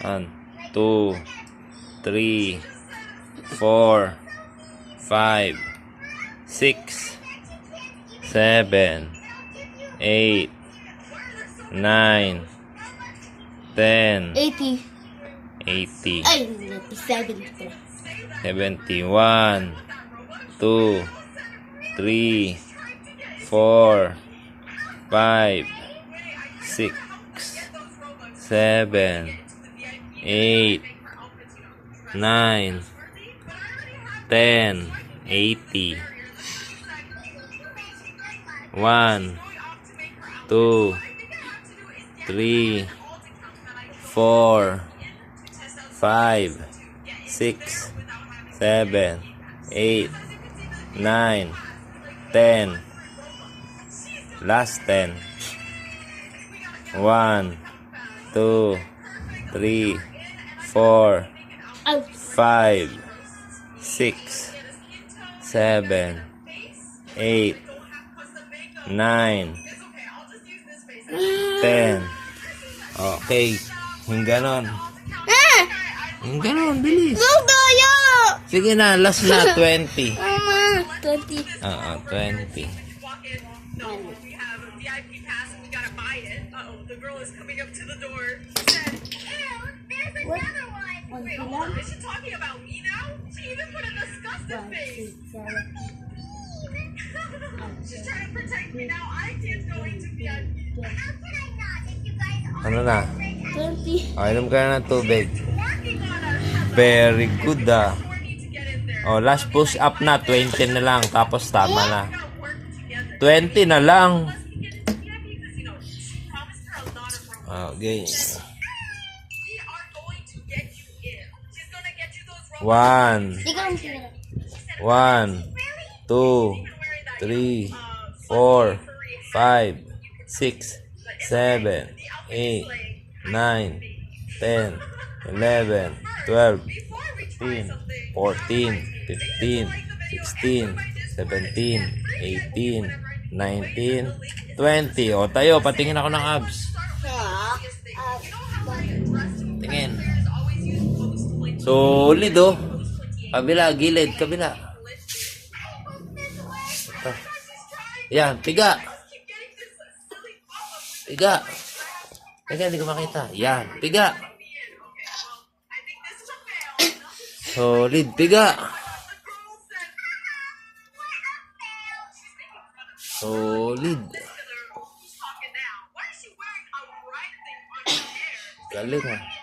1, 2, 3, 4, 5, 6, 7, 8, 9, 10, 80. 80, Ay, 70. 71, 2, 3, 4, 5, 6, 7, 8, 9, 10, 80, 1, 2, 3, 4, 5, 6, 7, 8, 9, 10. Last 10. 1, 2, 3, 4, Out. 5, 6, 7, 8, 9, 10. Okay. Yung ganon. Yung ganon, bilis. Go, Daya! Sige na, last na, 20. Mama, 20. 20. What? One kilang? Is she talking about me now? She even put a disgusted face. She's trying to protect me now. I can't go into VIP. How could I not if you guys are Ano na? 20. Inom ka na ng tubig. working on us? Very good ah. We need to get in there. Oh, last push up na. 20 na lang. Tapos tama na. We gotta work together. 20 na lang. Let's get into VIP because, you know, she promised her a lot of robots. Okay. We are going to get you in. She's gonna get you those robots. 1, Di ko lang tira. 1, 2, 3, 4, 5, 6, 7, 8, 9, 10, 11, 12, 13, 14, 15, 16, 17, 18, 19, 20. O tayo, patingin ako ng abs. Tingin. Solid oh. Kabila, gilid, kabila. Ito. Yan, piga. Piga. Piga, hindi ko makita. Yan, piga. Solid, piga. Solid. Galing ah.